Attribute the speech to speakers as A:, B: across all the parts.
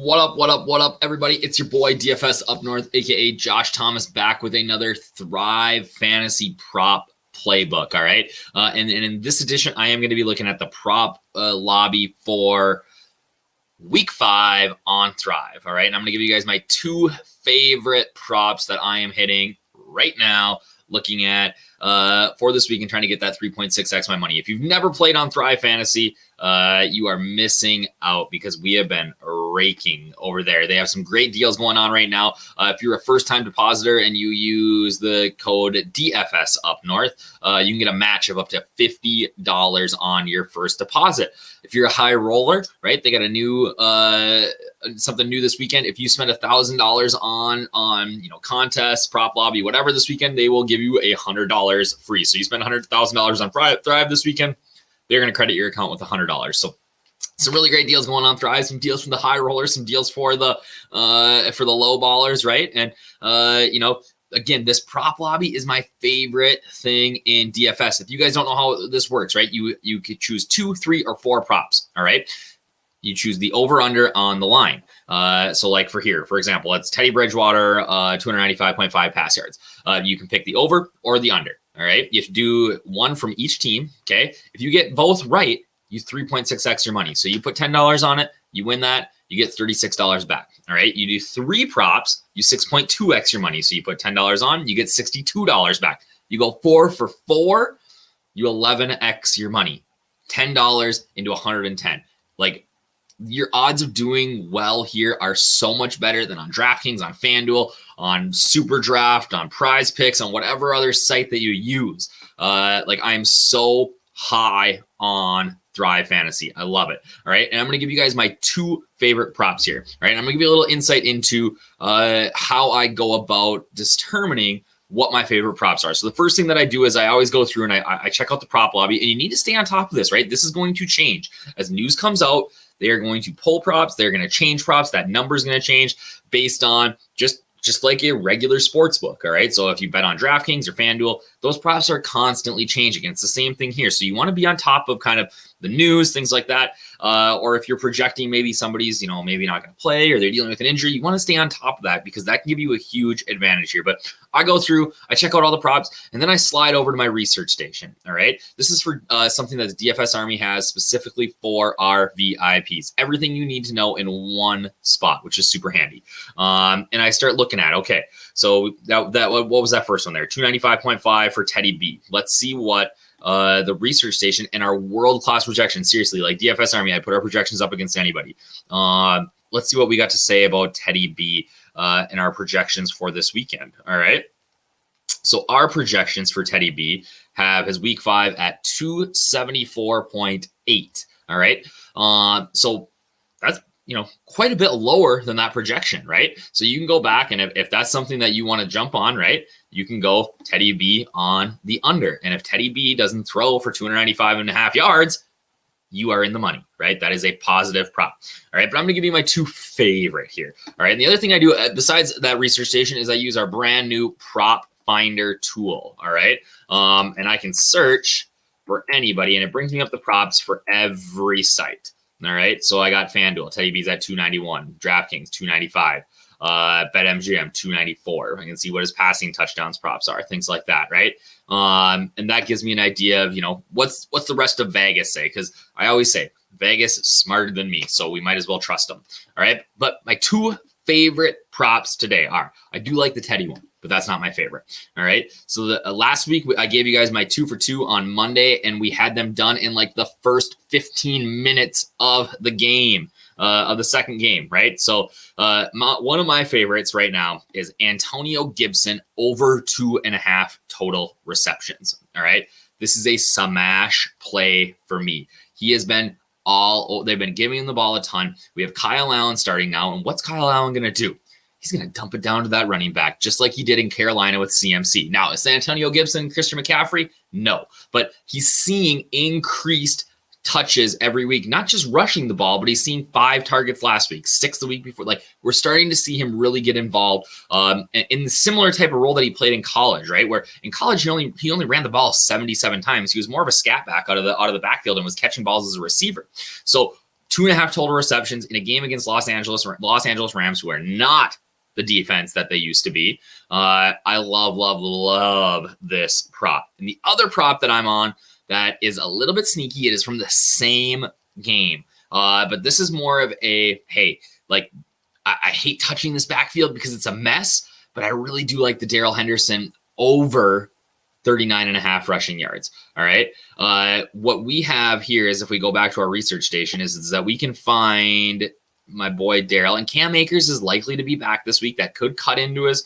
A: What up, what up, what up, everybody? It's your boy DFS Up North, aka Josh Thomas, back with another Thrive Fantasy prop playbook. All right. And in this edition, I am going to be looking at the prop lobby for week 5 on Thrive. All right. And I'm going to give you guys my 2 favorite props that I am hitting right now, looking at for this week and trying to get that 3.6x my money. If you've never played on Thrive Fantasy, you are missing out because we have been raking over there. They have some great deals going on right now. If you're a first-time depositor and you use the code DFS Up North, you can get a match of up to $50 on your first deposit. If you're a high roller, right, they got a new something new this weekend. If you spend $1,000 on contests, prop lobby, whatever this weekend, they will give you $100 free. So you spend $100,000 on Thrive this weekend, they're going to credit your account with $100. So some really great deals going on Thrive, some deals from the high rollers, some deals for the low ballers, right? And again, this prop lobby is my favorite thing in DFS. If you guys don't know how this works, right? You could choose 2, 3, or 4 props. All right. You choose the over/under on the line. So like for example, it's Teddy Bridgewater, 295.5 pass yards. You can pick the over or the under. All right. You have to do one from each team. Okay. If you get both right, you 3.6x your money. So you put $10 on it, you win that, you get $36 back. All right. You do 3 props, you 6.2x your money. So you put $10 on, you get $62 back. You go 4 for 4, you 11x your money. $10 into 110. Like, your odds of doing well here are so much better than on DraftKings, on FanDuel, on Super Draft, on Prize Picks, on whatever other site that you use. Like, I'm so high on Thrive Fantasy. I love it. All right. And I'm going to give you guys my 2 favorite props here. All right. I'm going to give you a little insight into how I go about determining what my favorite props are. So the first thing that I do is I always go through and I check out the prop lobby, and you need to stay on top of this, right? This is going to change as news comes out. They are going to pull props. They're going to change props. That number is going to change based on just like a regular sports book. All right. So if you bet on DraftKings or FanDuel, those props are constantly changing. And it's the same thing here. So you want to be on top of kind of the news, things like that. Or if you're projecting maybe somebody's, maybe not going to play or they're dealing with an injury, you want to stay on top of that because that can give you a huge advantage here. But I go through, I check out all the props, and then I slide over to my research station. All right. This is for something that the DFS Army has specifically for our VIPs. Everything you need to know in one spot, which is super handy. And I start looking at, okay, so what was that first one there? 295.5 for Teddy B. Let's see what the research station and our world-class projections. Seriously, like DFS Army, I put our projections up against anybody. Let's see what we got to say about Teddy B and our projections for this weekend. All right. So our projections for Teddy B have his week 5 at 274.8. All right. So that's, quite a bit lower than that projection, right? So you can go back, and if that's something that you want to jump on, right, you can go Teddy B on the under. And if Teddy B doesn't throw for 295.5 yards, you are in the money, right? That is a positive prop. All right. But I'm going to give you my 2 favorite here. All right. And the other thing I do besides that research station is I use our brand new prop finder tool. All right. And I can search for anybody, and it brings me up the props for every site. All right. So I got FanDuel. Teddy B's at 291. DraftKings, 295. BetMGM, 294. I can see what his passing touchdowns props are, things like that, right? And that gives me an idea of, what's the rest of Vegas say? Because I always say Vegas is smarter than me, so we might as well trust them. All right. But my 2 favorite props today are, I do like the Teddy one, but that's not my favorite. All right. So last week I gave you guys my 2 for 2 on Monday, and we had them done in like the first 15 minutes of the game, of the second game. Right. So one of my favorites right now is Antonio Gibson over 2.5 total receptions. All right. This is a smash play for me. He has been they've been giving him the ball a ton. We have Kyle Allen starting now. And what's Kyle Allen going to do? He's going to dump it down to that running back, just like he did in Carolina with CMC. Now, is Antonio Gibson, Christian McCaffrey? No, but he's seeing increased touches every week, not just rushing the ball, but he's seen 5 targets last week, 6 the week before. Like, we're starting to see him really get involved in the similar type of role that he played in college, right? Where in college, he only ran the ball 77 times. He was more of a scat back out of the backfield and was catching balls as a receiver. So 2.5 total receptions in a game against Los Angeles Rams, who are not the defense that they used to be. I love this prop. And the other prop that I'm on that is a little bit sneaky, it is from the same game. But this is more of a, hey, like, I hate touching this backfield because it's a mess, but I really do like the Daryl Henderson over 39.5 rushing yards. All right. What we have here is, if we go back to our research station, is that we can find my boy Daryl, and Cam Akers is likely to be back this week. That could cut into his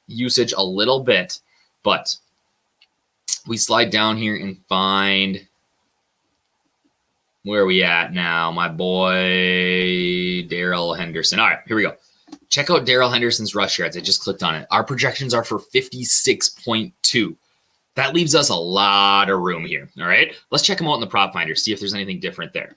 A: usage a little bit, but we slide down here and find, where are we at now? My boy Daryl Henderson. All right, here we go. Check out Daryl Henderson's rush yards. I just clicked on it. Our projections are for 56.2. That leaves us a lot of room here. All right, let's check them out in the prop finder, see if there's anything different there.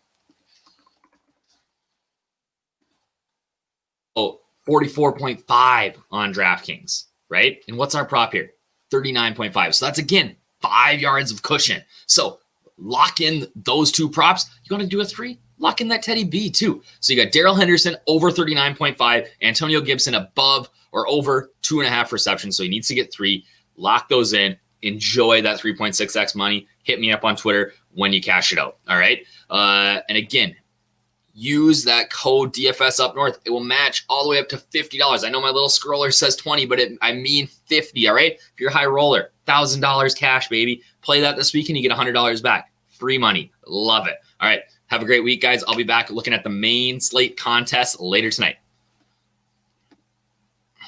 A: Oh, 44.5 on DraftKings, right? And what's our prop here? 39.5. So that's, again, 5 yards of cushion. So lock in those two props. You want to do a 3? Lock in that Teddy B too. So you got Daryl Henderson over 39.5, Antonio Gibson above or over 2.5 receptions. So he needs to get 3. Lock those in. Enjoy that 3.6x money. Hit me up on Twitter when you cash it out. All right. And again, use that code DFS up north. It will match all the way up to $50. I know my little scroller says 20, but I mean 50. All right. If you're a high roller, $1,000 cash, baby. Play that this week and you get $100 back. Free money. Love it. All right. Have a great week, guys. I'll be back looking at the main slate contest later tonight.